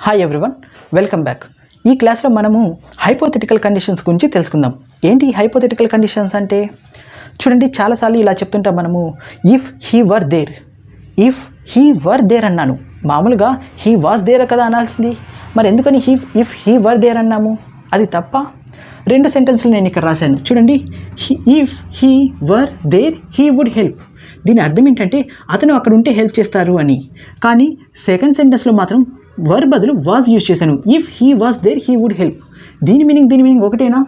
Hi everyone, welcome back. ఈ క్లాస్లో మనము హైపోథెటికల్ కండిషన్స్ గురించి తెలుసుకుందాం. ఏంటి హైపోథెటికల్ కండిషన్స్ అంటే? చూడండి, చాలాసార్లు ఇలా చెప్తుంటాం మనము, ఇఫ్ హీ వర్ దేర్ అన్నాను. మామూలుగా హీ వాజ్ దేర్ కదా అనాల్సింది. మరి ఎందుకని ఇఫ్ హీ వర్ దేర్ అన్నాము? అది తప్ప. రెండు సెంటెన్స్లు నేను ఇక్కడ రాశాను చూడండి. If he were there he would help. దీని అర్థం ఏంటంటే అతను అక్కడ ఉంటే హెల్ప్ చేస్తారు అని. కానీ సెకండ్ సెంటెన్స్లో మాత్రం వర్ బదులు వాజ్ యూజ్ చేశాను. If he was there he would help. దీని మీనింగ్ ఒకటేనా?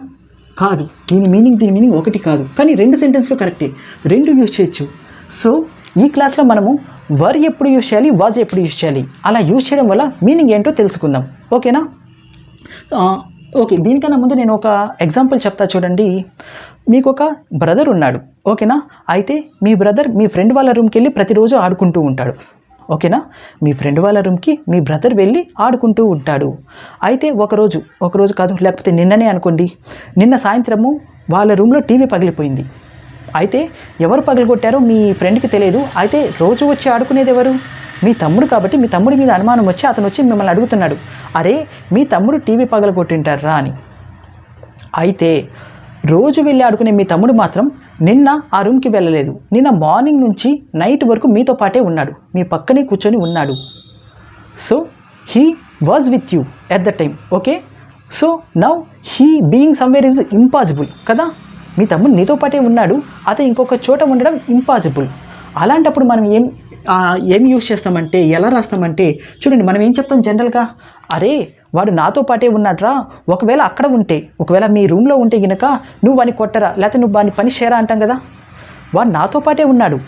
కాదు. దీని మీనింగ్ ఒకటి కాదు. కానీ రెండు సెంటెన్స్లో కరెక్టే, రెండు యూజ్ చేయొచ్చు. సో ఈ క్లాస్లో మనము వర్ ఎప్పుడు యూజ్ చేయాలి, వాజ్ ఎప్పుడు యూజ్ చేయాలి, అలా యూజ్ చేయడం వల్ల మీనింగ్ ఏంటో తెలుసుకుందాం. ఓకేనా? ఓకే, దీనికన్నా ముందు నేను ఒక ఎగ్జాంపుల్ చెప్తా చూడండి. మీకు ఒక బ్రదర్ ఉన్నాడు, ఓకేనా? అయితే మీ బ్రదర్ మీ ఫ్రెండ్ వాళ్ళ రూమ్కి వెళ్ళి ప్రతిరోజు ఆడుకుంటూ ఉంటాడు. ఓకేనా? మీ ఫ్రెండ్ వాళ్ళ రూమ్కి మీ బ్రదర్ వెళ్ళి ఆడుకుంటూ ఉంటాడు. అయితే ఒకరోజు కాదు, లేకపోతే నిన్ననే అనుకోండి, నిన్న సాయంత్రము వాళ్ళ రూమ్లో టీవీ పగిలిపోయింది. అయితే ఎవరు పగిలికొట్టారో మీ ఫ్రెండ్కి తెలియదు. అయితే రోజు వచ్చి ఆడుకునేది ఎవరు? మీ తమ్ముడు. కాబట్టి మీ తమ్ముడి మీద అనుమానం వచ్చి అతను వచ్చి మిమ్మల్ని అడుగుతున్నాడు, అరే మీ తమ్ముడు టీవీ పగలగొట్టింటారా అని. అయితే రోజు వెళ్ళి ఆడుకునే మీ తమ్ముడు మాత్రం నిన్న ఆ రూమ్కి వెళ్ళలేదు. నిన్న మార్నింగ్ నుంచి నైట్ వరకు మీతో పాటే ఉన్నాడు, మీ పక్కనే కూర్చొని ఉన్నాడు. So he was with you at the time. Okay, so now he being somewhere is impossible కదా. మీ తమ్ముడు నీతో పాటే ఉన్నాడు, అతను ఇంకొక చోట ఉండడం ఇంపాసిబుల్. అలాంటప్పుడు మనం ఏం యూజ్ చేస్తామంటే, ఎలా రాస్తామంటే చూడండి, మనం ఏం చెప్తాం జనరల్గా, అరే వాడు నాతో పాటే ఉన్నాడ్రా. ఒకవేళ అక్కడ ఉంటే, ఒకవేళ మీ రూమ్లో ఉంటే కనుక నువ్వు వాడిని కొట్టరా, లేకపోతే నువ్వు వాడిని పని చేయరా అంటాం కదా. వాడు నాతో పాటే ఉన్నాడు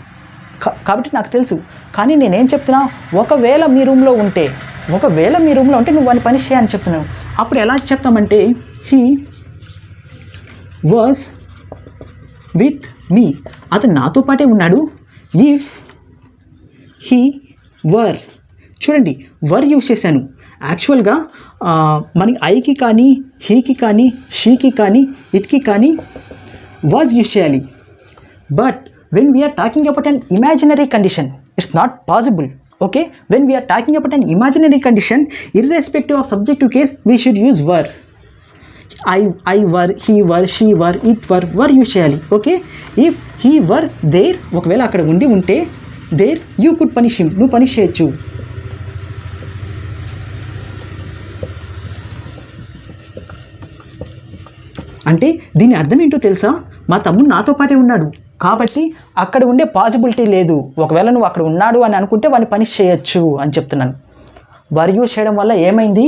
కాబట్టి నాకు తెలుసు. కానీ నేనేం చెప్తున్నా, ఒకవేళ మీ రూమ్లో ఉంటే నువ్వు వాడిని పని చేయని చెప్తున్నావు. అప్పుడు ఎలా చెప్తామంటే, హీ వాజ్ విత్ మీ. అతను నాతో పాటే ఉన్నాడు. ఇఫ్ హీ వర్, చూడండి వర్ యూజ్ చేశాను. యాక్చువల్గా మనకి ఐకి కానీ, హీకి కానీ, షీకి కానీ, ఇట్కి కానీ వాజ్ యూజ్ చేయాలి. But when we are talking about an imaginary condition, it's not possible. Okay, when we are talking about an imaginary condition, irrespective of subjective case, we should use were. I were, he were, she were, it were use చేయాలి. Okay, if he were there, ఒకవేళ అక్కడ ఉంటే there you could punish him, నువ్వు punish చేయొచ్చు. అంటే దీని అర్థం ఏంటో తెలుసా? మా తమ్ముడు నాతో పాటే ఉన్నాడు కాబట్టి అక్కడ ఉండే పాసిబిలిటీ లేదు. ఒకవేళ నువ్వు అక్కడ ఉన్నాడు అని అనుకుంటే వాడిని పనిష్ చేయొచ్చు అని చెప్తున్నాను. వర్ యూజ్ చేయడం వల్ల ఏమైంది,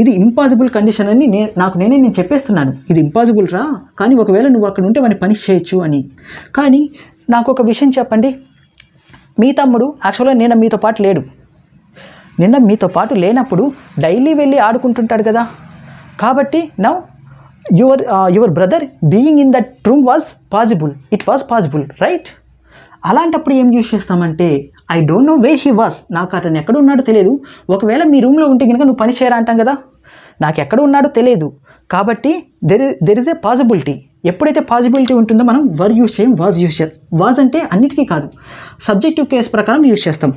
ఇది ఇంపాసిబుల్ కండిషన్ అని నేను చెప్పేస్తున్నాను. ఇది ఇంపాసిబుల్ రా, కానీ ఒకవేళ నువ్వు అక్కడ ఉంటే వాడిని పనిష్ చేయొచ్చు అని. కానీ నాకు ఒక విషయం చెప్పండి, మీ తమ్ముడు యాక్చువల్గా నిన్న మీతో పాటు లేనప్పుడు డైలీ వెళ్ళి ఆడుకుంటుంటాడు కదా. కాబట్టి now your brother being in that room was possible, it was possible, right? అలాంటప్పుడు ఏం యూజ్ చేస్తామంటే, I don't know where he was, నాకు అతను ఎక్కడ ఉన్నాడో తెలియదు. ఒకవేళ మీ రూమ్లో ఉంటే కనుక నువ్వు పని చేయరా అంటాం కదా. నాకు ఎక్కడ ఉన్నాడో తెలియదు కాబట్టి దెర్ ఇస్ ఏ పాసిబిలిటీ. ఎప్పుడైతే పాసిబిలిటీ ఉంటుందో మనం వర్ యూజ్ చేయం, వాజ్ యూజ్ చేస్తాం. వాజ్ అంటే అన్నిటికీ కాదు, సబ్జెక్టివ్ కేస్ ప్రకారం యూజ్ చేస్తాం.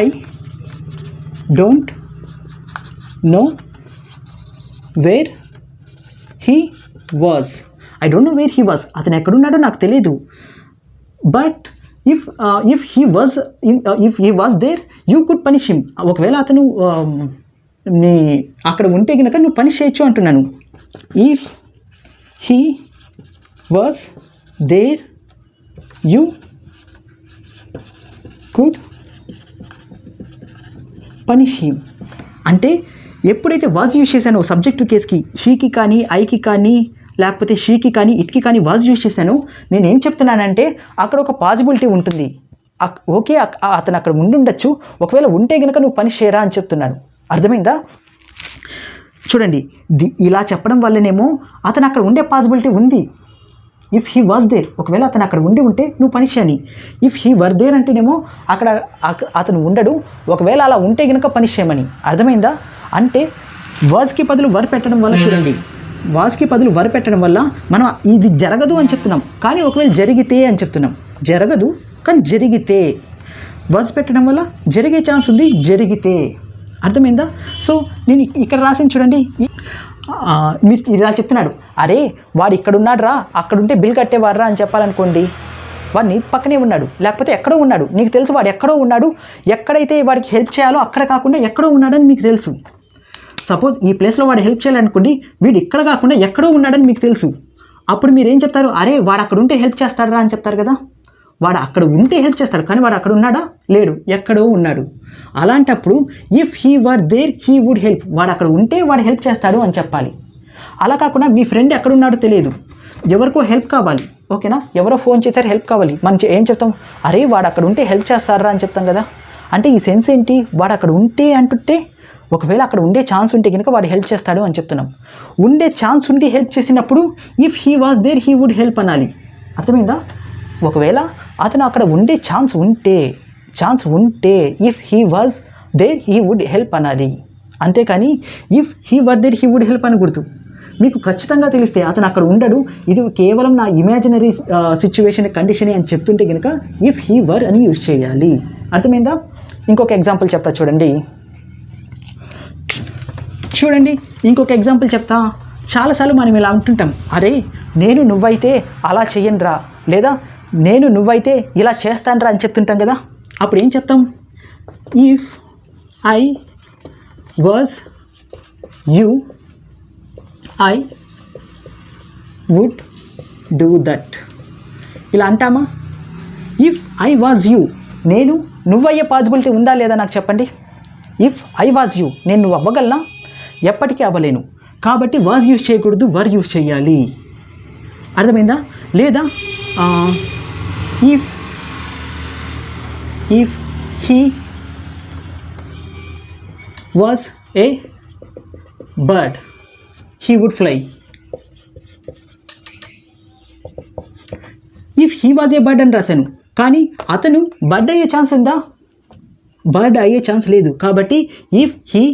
I don't know where he was. I don't know where he was, అతను ఎక్కడున్నాడో నాకు తెలియదు. But if he was there you could punish him. ఒకవేళ అతను అక్కడ ఉంటే కనుక నువ్వు పనిష్ చేయొచ్చు అంటున్నాను. If he was there you could punish him. అంటే ఎప్పుడైతే వాజ్ యూజ్ చేశానో సబ్జెక్టివ్ కేస్కి, హీకి కానీ, ఐకి కానీ, లేకపోతే షీకి కానీ, ఇట్కి కానీ వాజ్ యూజ్ చేశాను, నేనేం చెప్తున్నానంటే అక్కడ ఒక పాసిబిలిటీ ఉంటుంది. ఓకే, అతను అక్కడ ఉండొచ్చు, ఒకవేళ ఉంటే కనుక నువ్వు పని చేయరా అని చెప్తున్నాను. అర్థమైందా? చూడండి, ఇలా చెప్పడం వల్లనేమో అతను అక్కడ ఉండే పాసిబిలిటీ ఉంది. ఇఫ్ హీ వాజ్ దేర్, ఒకవేళ అతను అక్కడ ఉంటే నువ్వు పని చేయని. ఇఫ్ హీ వర్ దేర్ అంటేనేమో అక్కడ అతను ఉండడు, ఒకవేళ అలా ఉంటే కనుక పని చేయమని. అర్థమైందా? అంటే వాజ్కి బదులు వర్ పెట్టడం వల్ల, చూడండి వాజ్కి బదులు వర్ పెట్టడం వల్ల మనం ఇది జరగదు అని చెప్తున్నాం, కానీ ఒకవేళ జరిగితే అని చెప్తున్నాం. జరగదు కానీ జరిగితే వాజ్ పెట్టడం వల్ల జరిగే ఛాన్స్ ఉంది, జరిగితే. అర్థమైందా? సో నేను ఇక్కడ రాసిన చూడండి, మీరు ఇలా చెప్తున్నాడు, అరే వాడు ఇక్కడ ఉన్నాడు రా, అక్కడుంటే బిల్ కట్టేవారా అని చెప్పాలనుకోండి, వాడు నీ పక్కనే ఉన్నాడు, లేకపోతే ఎక్కడో ఉన్నాడు, నీకు తెలుసు వాడు ఎక్కడో ఉన్నాడు, ఎక్కడైతే వాడికి హెల్ప్ చేయాలో అక్కడ కాకుండా ఎక్కడో ఉన్నాడని మీకు తెలుసు. సపోజ్ ఈ ప్లేస్లో వాడు హెల్ప్ చేయాలనుకోండి, వీడు ఇక్కడ కాకుండా ఎక్కడో ఉన్నాడని మీకు తెలుసు. అప్పుడు మీరు ఏం చెప్తారు? అరే వాడు అక్కడ ఉంటే హెల్ప్ చేస్తాడరా అని చెప్తారు కదా. వాడు అక్కడ ఉంటే హెల్ప్ చేస్తాడు, కానీ వాడు అక్కడ ఉన్నాడా? లేడు, ఎక్కడో ఉన్నాడు. అలాంటప్పుడు if he were there he would help, వాడు అక్కడ ఉంటే వాడు హెల్ప్ చేస్తాడు అని చెప్పాలి. అలా కాకుండా మీ ఫ్రెండ్ ఎక్కడున్నాడో తెలియదు, ఎవరికో హెల్ప్ కావాలి, ఓకేనా, ఎవరో ఫోన్ చేశారు హెల్ప్ కావాలి, మనం ఏం చెప్తాం? అరే వాడు అక్కడ ఉంటే హెల్ప్ చేస్తారా అని చెప్తాం కదా. అంటే ఈ సెన్స్ ఏంటి? వాడు అక్కడ ఉంటే అంటుంటే ఒకవేళ అక్కడ ఉండే ఛాన్స్ ఉంటే కనుక వాడు హెల్ప్ చేస్తాడు అని చెప్తున్నాం. ఉండే ఛాన్స్ ఉండి హెల్ప్ చేసినప్పుడు if he was there he would help అనాలి. అర్థమైందా? ఒకవేళ అతను అక్కడ ఉండే ఛాన్స్ ఉంటే if he was there he would help అనాలి. అంతేకాని if he were there he would help అనకూడదు. మీకు ఖచ్చితంగా తెలిస్తే అతను అక్కడ ఉండడు, ఇది కేవలం నా ఇమాజినరీ సిచ్యువేషన్ కండిషనే అని చెప్తుంటే కనుక ఇఫ్ హీ వర్ అని యూజ్ చేయాలి. అర్థమైందా? ఇంకొక ఎగ్జాంపుల్ చెప్తా చూడండి. ఇంకొక ఎగ్జాంపుల్ చెప్తా. చాలాసార్లు మనం ఇలా అంటుంటాం, అరే నేను నువ్వైతే అలా చెయ్యనురా, లేదా నేను నువ్వైతే ఇలా చేస్తానురా అని చెప్తుంటాం కదా. అప్పుడు ఏం చెప్తాం? If I was you I would do that ఇలా అంటామా? ఇఫ్ ఐ వాజ్ యూ, నేను నువ్వయ్యే పాసిబిలిటీ ఉందా లేదా నాకు చెప్పండి. ఇఫ్ ఐ వాజ్ యూ, నేను నువ్వు అవ్వగలనా? ఎప్పటికీ అవ్వలేను. కాబట్టి వాజ్ యూజ్ చేయకూడదు, వర్ యూజ్ చేయాలి. అర్థమైందా? లేదా if he was a bird he would fly. If he was a bird అని రాశాను, కానీ అతను బర్డ్ అయ్యే ఛాన్స్ ఉందా? బర్డ్ అయ్యే ఛాన్స్ లేదు. కాబట్టి ఇఫ్ హీ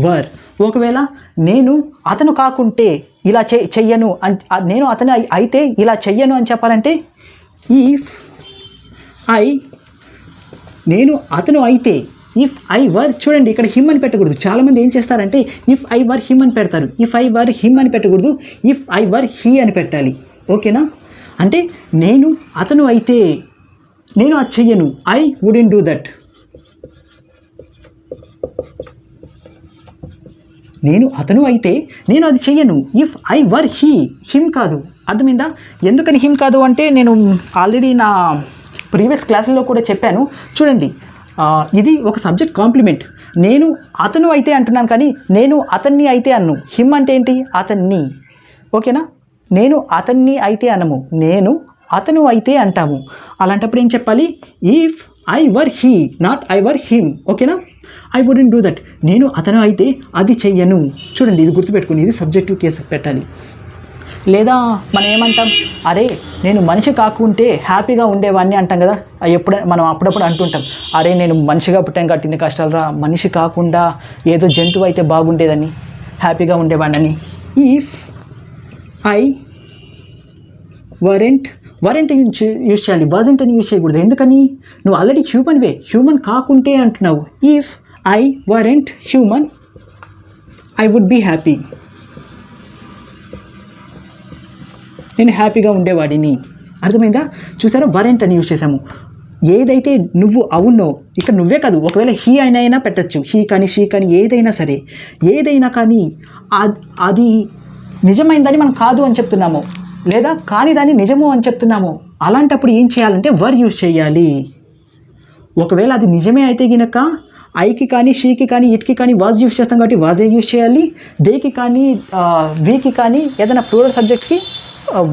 వర్. ఒకవేళ నేను అతను కాకుంటే ఇలా చెయ్యను అని, నేను అతను అయితే ఇలా చెయ్యను అని చెప్పాలంటే ఇఫ్ నేను అతను అయితే ఇఫ్ ఐ వర్. చూడండి ఇక్కడ హిమ్ అని పెట్టకూడదు. చాలామంది ఏం చేస్తారంటే ఇఫ్ ఐ వర్ హిమ్ అని పెడతారు. ఇఫ్ ఐ వర్ హిమ్ అని పెట్టకూడదు, ఇఫ్ ఐ వర్ హీ అని పెట్టాలి. ఓకేనా? అంటే నేను అతను అయితే నేను అది చెయ్యను, ఐ వుడెంట్ డూ దట్. నేను అతను అయితే నేను అది చెయ్యను. ఇఫ్ ఐ వర్ హిమ్ కాదు. అర్థమైందా? ఎందుకని హిమ్ కాదు అంటే నేను ఆల్రెడీ నా ప్రీవియస్ క్లాసుల్లో కూడా చెప్పాను. చూడండి, ఇది ఒక సబ్జెక్ట్ కాంప్లిమెంట్. నేను అతను అయితే అంటున్నాను, కానీ నేను అతన్ని అయితే అన్ను. హిమ్ అంటే ఏంటి? అతన్ని. ఓకేనా? నేను అతన్ని అయితే అనము, నేను అతను అయితే అంటాము. అలాంటప్పుడు ఏం చెప్పాలి? If I were he, not I were him. ఓకేనా? I wouldn't do that. నేను అతను అయితే అది చెయ్యను. చూడండి, ఇది గుర్తుపెట్టుకుని, ఇది సబ్జెక్టివ్ కేసు పెట్టాలి. మనం ఏమంటాం? అరే నేను మనిషి కాకుంటే హ్యాపీగా ఉండేవాడిని అంటాం కదా. మనం అప్పుడప్పుడు అంటుంటాం, అరే నేను మనిషిగా పుట్టాం కాబట్టి ఇన్ని కష్టాలు రా, మనిషి కాకుండా ఏదో జంతువు అయితే బాగుండేదని, హ్యాపీగా ఉండేవాడిని. ఇఫ్ ఐ వరెంట్ యూజ్ చేయాలి, వాజెంట్ అని యూజ్ చేయకూడదు. ఎందుకని? నువ్వు ఆల్రెడీ హ్యూమన్ కాకుంటే అంటున్నావు. If I weren't human I would be happy. నేను హ్యాపీగా ఉండేవాడిని. అర్థమైందా? చూసారా, వరెంట్ అని యూజ్ చేసాము. ఏదైతే నువ్వు అవునో, ఇక్కడ నువ్వే కాదు, ఒకవేళ హీ అయినా పెట్టచ్చు, హీ కానీ షీ కానీ ఏదైనా సరే, ఏదైనా కానీ అది నిజమైందని మనం కాదు అని చెప్తున్నాము, లేదా కాని దాన్ని నిజము అని చెప్తున్నాము. అలాంటప్పుడు ఏం చేయాలంటే వర్ యూజ్ చేయాలి. ఒకవేళ అది నిజమే అయితే గినక ఐకి కానీ షీకి కానీ ఇట్కి కానీ వాజ్ యూజ్ చేస్తాం కాబట్టి వాజే యూజ్ చేయాలి. దేకి కానీ వీకి కానీ ఏదైనా ప్లూరల్ సబ్జెక్ట్కి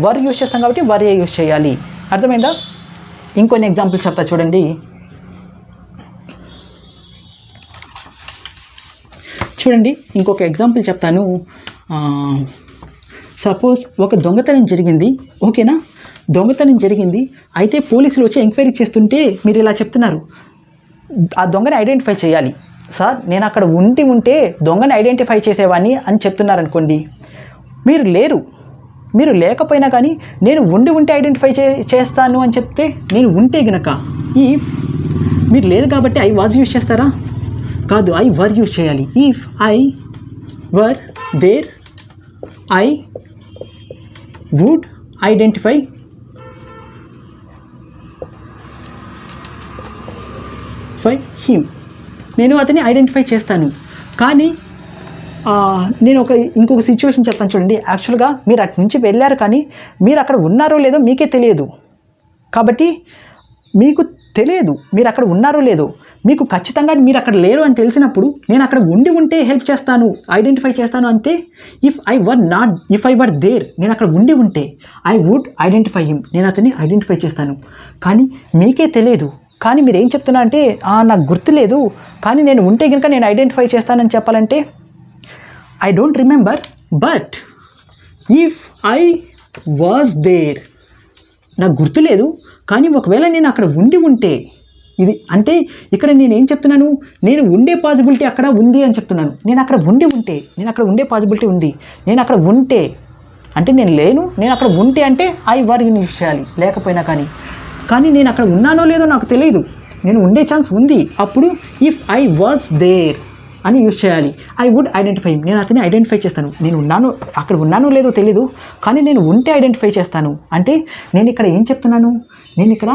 వర్ యూజ్ చేస్తాం కాబట్టి వరే యూజ్ చేయాలి. అర్థమైందా? ఇంకొన్ని ఎగ్జాంపుల్స్ చెప్తా చూడండి. ఇంకొక ఎగ్జాంపుల్ చెప్తాను. సపోజ్ ఒక దొంగతనం జరిగింది. ఓకేనా? దొంగతనం జరిగింది, అయితే పోలీసులు వచ్చి ఎంక్వైరీ చేస్తుంటే మీరు ఇలా చెప్తున్నారు, ఆ దొంగని ఐడెంటిఫై చేయాలి. సార్ నేను అక్కడ ఉంటే దొంగని ఐడెంటిఫై చేసేవాడిని అని చెప్తున్నారనుకోండి, మీరు లేరు, మీరు లేకపోయినా కానీ నేను ఉంటే ఐడెంటిఫై చేస్తాను అని చెప్తే, నేను ఉంటే గనక ఇఫ్ మీరు లేదు కాబట్టి ఐ వాజ్ యూజ్ చేస్తారా? కాదు, ఐ వర్ యూజ్ చేయాలి. If I were there I would identify him. నేను అతన్ని ఐడెంటిఫై చేస్తాను. కానీ నేను ఇంకొక సిచ్యువేషన్ చెప్తాను చూడండి. యాక్చువల్గా మీరు అటు నుంచి వెళ్ళారు, కానీ మీరు అక్కడ ఉన్నారో లేదో మీకే తెలియదు. కాబట్టి మీకు తెలియదు మీరు అక్కడ ఉన్నారో లేదో. మీకు ఖచ్చితంగా మీరు అక్కడ లేరు అని తెలిసినప్పుడు నేను అక్కడ ఉంటే హెల్ప్ చేస్తాను, ఐడెంటిఫై చేస్తాను. అంటే ఇఫ్ ఐ వర్ దేర్, నేను అక్కడ ఉంటే ఐ వుడ్ ఐడెంటిఫై హిమ్, నేను అతన్ని ఐడెంటిఫై చేస్తాను. కానీ మీకే తెలియదు. కానీ మీరు ఏం చెప్తున్నా అంటే నాకు గుర్తులేదు, కానీ నేను ఉంటే కనుక నేను ఐడెంటిఫై చేస్తానని చెప్పాలంటే I don't remember, but if I was there, నాకు గుర్తులేదు, కానీ ఒకవేళ నేను అక్కడ ఉంటే ఇది అంటే ఇక్కడ నేను ఏం చెప్తున్నాను, నేను ఉండే పాసిబిలిటీ అక్కడ ఉంది అని చెప్తున్నాను. నేను అక్కడ ఉండే పాసిబిలిటీ ఉంది. నేను అక్కడ ఉంటే అంటే నేను లేను, నేను అక్కడ ఉంటే అంటే ఐ వర్ యూజ్ చేయాలి లేకపోయినా. కానీ నేను అక్కడ ఉన్నానో లేదో నాకు తెలియదు, నేను ఉండే ఛాన్స్ ఉంది. అప్పుడు ఇఫ్ ఐ వాజ్ దేర్ అని యూజ్ చేయాలి. ఐ వుడ్ ఐడెంటిఫై, నేను అతన్ని ఐడెంటిఫై చేస్తాను. నేను అక్కడ ఉన్నానో లేదో తెలీదు, కానీ నేను ఉంటే ఐడెంటిఫై చేస్తాను. అంటే నేను ఇక్కడ ఏం చెప్తున్నాను, నేను ఇక్కడ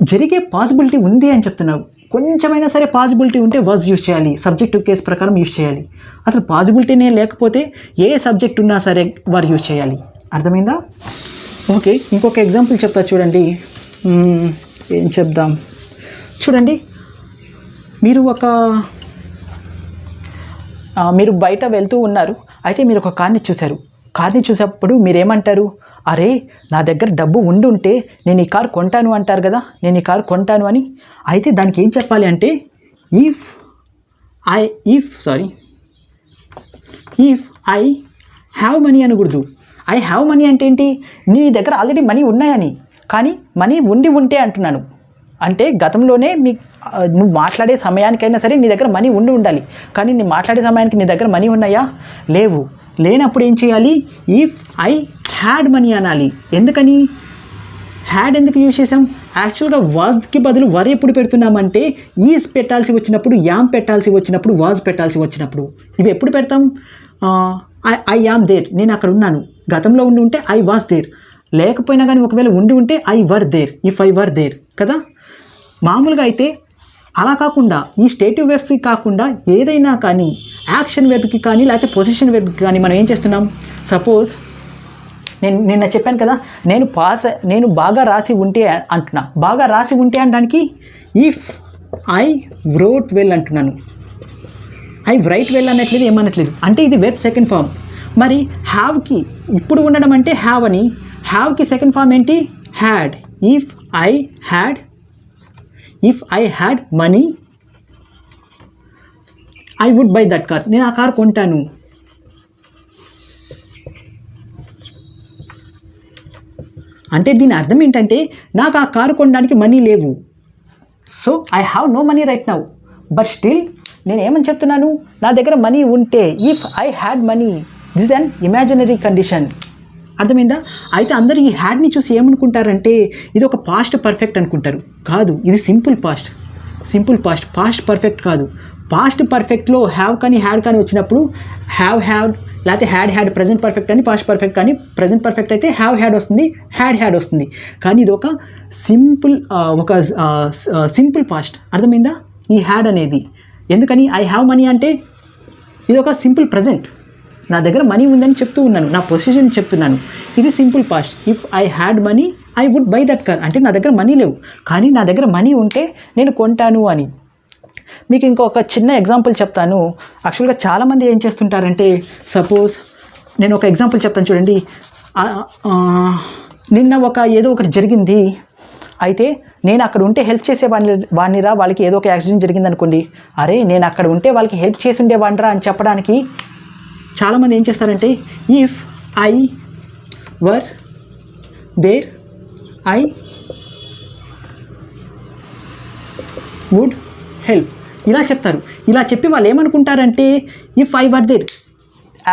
జరిగే పాసిబిలిటీ ఉంది అని చెప్తున్నాను. కొంచెమైనా సరే పాసిబిలిటీ ఉంటే వాజ్ యూజ్ చేయాలి, సబ్జెక్టివ్ కేస్ ప్రకారం యూజ్ చేయాలి. అసలు పాసిబిలిటీనే లేకపోతే ఏ సబ్జెక్ట్ ఉన్నా సరే వారు యూజ్ చేయాలి. అర్థమైందా? ఓకే, ఇంకొక ఎగ్జాంపుల్ చెప్తా చూడండి. ఏం చెప్దాం చూడండి. మీరు బయట వెళ్తూ ఉన్నారు. అయితే మీరు ఒక కార్ని చూశారు. కార్ని చూసేటప్పుడు మీరేమంటారు, అరే నా దగ్గర డబ్బు ఉంటే నేను ఈ కారు కొంటాను అంటారు కదా, నేను ఈ కారు కొంటాను అని. అయితే దానికి ఏం చెప్పాలి అంటే ఇఫ్ ఐ హ్యావ్ మనీ అనకూడదు. ఐ హ్యావ్ మనీ అంటే ఏంటి, నీ దగ్గర ఆల్రెడీ మనీ ఉన్నాయని. కానీ మనీ ఉంటే అంటున్నాను. అంటే గతంలోనే నువ్వు మాట్లాడే సమయానికైనా సరే నీ దగ్గర మనీ ఉండాలి. కానీ నీ మాట్లాడే సమయానికి నీ దగ్గర మనీ ఉన్నాయా? లేవు. లేనప్పుడు ఏం చేయాలి, ఇఫ్ ఐ హ్యాడ్ మనీ అనాలి. ఎందుకని హ్యాడ్ ఎందుకు యూజ్ చేసాం? యాక్చువల్గా వాజ్కి బదులు వర్ ఎప్పుడు పెడుతున్నామంటే ఈజ్ పెట్టాల్సి వచ్చినప్పుడు, యామ్ పెట్టాల్సి వచ్చినప్పుడు, వాజ్ పెట్టాల్సి వచ్చినప్పుడు. ఇవి ఎప్పుడు పెడతాం? ఐ యామ్ దేర్, నేను అక్కడ ఉన్నాను. గతంలో ఉంటే ఐ వాజ్ దేర్. లేకపోయినా కానీ ఒకవేళ ఉంటే I were there, if I were there కదా. మామూలుగా అయితే అలా కాకుండా ఈ స్టేటివ్ వెర్బ్స్కి కాకుండా ఏదైనా కానీ యాక్షన్ వెర్బ్కి కానీ లేకపోతే పొజిషన్ వెర్బ్కి కానీ మనం ఏం చేస్తున్నాం? సపోజ్ నిన్న చెప్పాను కదా, నేను బాగా రాసి ఉంటే అంటున్నా. బాగా రాసి ఉంటే అనడానికి ఇఫ్ ఐ వ్రోట్ వెల్ అంటున్నాను. ఐ రైట్ వెల్ అనట్లేదు, ఏమనట్లేదు. అంటే ఇది వెర్బ్ సెకండ్ ఫామ్. మరి హ్యావ్కి ఇప్పుడు ఉండడం అంటే హ్యావ్ అని. హ్యావ్కి సెకండ్ ఫామ్ ఏంటి? Had. If I had money I would buy that car, నేను ఆ కార్ కొంటాను. అంటే దీని అర్థం ఏంటంటే నాకు ఆ కారు కొనడానికి మనీ లేవు. So I have no money right now, but still నేను ఏమని చెప్తున్నాను, నా దగ్గర మనీ ఉంటే. If I had money, this an imaginary condition. అర్థమైందా? అయితే అందరూ ఈ హ్యాడ్ని చూసి ఏమనుకుంటారంటే ఇది ఒక పాస్ట్ పర్ఫెక్ట్ అనుకుంటారు. కాదు, ఇది సింపుల్ పాస్ట్. పాస్ట్ పర్ఫెక్ట్ కాదు. పాస్ట్ పర్ఫెక్ట్లో హ్యావ్ కానీ హ్యాడ్ కానీ వచ్చినప్పుడు హ్యాడ్ లేకపోతే హ్యాడ్ ప్రెజెంట్ పర్ఫెక్ట్ అని, పాస్ట్ పర్ఫెక్ట్ కానీ ప్రెజెంట్ పర్ఫెక్ట్ అయితే హ్యాడ్ వస్తుంది, హ్యాడ్ వస్తుంది. కానీ ఇది ఒక సింపుల్ పాస్ట్. అర్థమైందా ఈ హ్యాడ్ అనేది? ఎందుకని ఐ హ్యావ్ మనీ అంటే ఇది ఒక సింపుల్ ప్రజెంట్. నా దగ్గర మనీ ఉందని చెప్తూ ఉన్నాను, నా పొజిషన్ చెప్తున్నాను. ఇది simple past. If I had money I would buy that car. అంటే నా దగ్గర మనీ లేవు, కానీ నా దగ్గర మనీ ఉంటే నేను కొంటాను అని. మీకు ఇంకొక చిన్న ఎగ్జాంపుల్ చెప్తాను. యాక్చువల్గా చాలామంది ఏం చేస్తుంటారంటే, సపోజ్ నేను ఒక ఎగ్జాంపుల్ చెప్తాను చూడండి. నిన్న ఏదో ఒకటి జరిగింది. అయితే నేను అక్కడ ఉంటే హెల్ప్ చేసే వాడినిరా, వాళ్ళకి ఏదో ఒక యాక్సిడెంట్ జరిగింది అనుకోండి. అరే నేను అక్కడ ఉంటే వాళ్ళకి హెల్ప్ చేసి ఉండేవాడిరా అని చెప్పడానికి చాలామంది ఏం చేస్తారంటే if I were there I would help ఇలా చెప్తారు. ఇలా చెప్పి వాళ్ళు ఏమనుకుంటారంటే if I were there,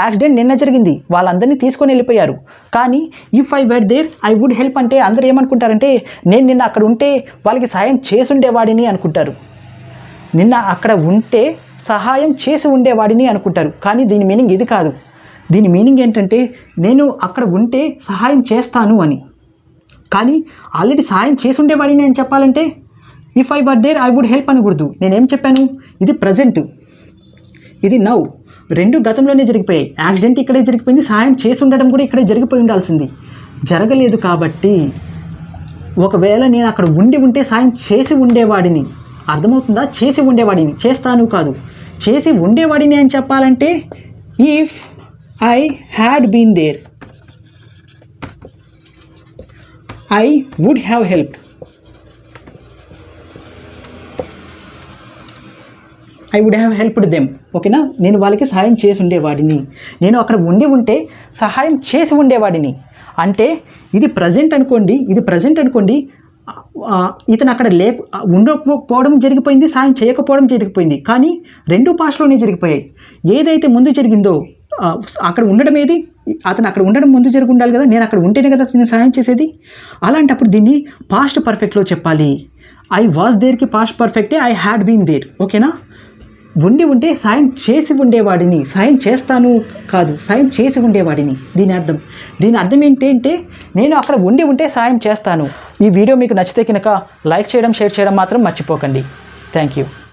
accident నిన్న జరిగింది, వాళ్ళందరినీ తీసుకొని వెళ్ళిపోయారు. కానీ if I were there I would help అంటే అందరూ ఏమనుకుంటారంటే నేను నిన్న అక్కడ ఉంటే వాళ్ళకి సహాయం చేసి ఉండేవాడిని అనుకుంటారు. నిన్న అక్కడ ఉంటే సహాయం చేసి ఉండేవాడిని అనుకుంటారు. కానీ దీని మీనింగ్ ఇది కాదు. దీని మీనింగ్ ఏంటంటే నేను అక్కడ ఉంటే సహాయం చేస్తాను అని. కానీ ఆల్రెడీ సహాయం చేసి ఉండేవాడిని అని చెప్పాలంటే if I were there I would help అనకూడదు. నేనేం చెప్పాను, ఇది ప్రజెంట్, ఇది నౌ, రెండు గతంలోనే జరిగిపోయాయి. యాక్సిడెంట్ ఇక్కడే జరిగిపోయింది, సహాయం చేసి ఉండడం కూడా ఇక్కడే జరిగిపోయి ఉండాల్సింది, జరగలేదు. కాబట్టి ఒకవేళ నేను అక్కడ ఉంటే సాయం చేసి ఉండేవాడిని. అర్థమవుతుందా? చేసి ఉండేవాడిని, చేస్తాను కాదు, చేసి ఉండేవాడిని అని చెప్పాలంటే if I had been there I would have helped. I would have helped them. ఓకేనా? నేను వాళ్ళకి సహాయం చేసి ఉండేవాడిని, నేను అక్కడ ఉంటే సహాయం చేసి ఉండేవాడిని. అంటే ఇది ప్రజెంట్ అనుకోండి, ఇతను అక్కడ ఉండకపోవడం జరిగిపోయింది, సాయం చేయకపోవడం జరిగిపోయింది. కానీ రెండు పాస్ట్లోనే జరిగిపోయాయి. ఏదైతే ముందు జరిగిందో అక్కడ ఉండడం ఏది, అతను అక్కడ ఉండడం ముందు జరిగి ఉండాలి కదా, నేను అక్కడ ఉంటేనే కదా నేను సహాయం చేసేది. అలాంటప్పుడు దీన్ని పాస్ట్ పర్ఫెక్ట్లో చెప్పాలి. ఐ వాజ్ దేర్కి పాస్ట్ పర్ఫెక్టే ఐ హ్యాడ్ బీన్ దేర్. ఓకేనా? ఉంటే సాయం చేసి ఉండేవాడిని, సాయం చేస్తాను కాదు, సాయం చేసి ఉండేవాడిని. దీని అర్థం ఏంటంటే నేను అక్కడ ఉంటే సాయం చేస్తాను. ఈ వీడియో మీకు నచ్చితే కనుక లైక్ చేయడం, షేర్ చేయడం మాత్రం మర్చిపోకండి. Thank you.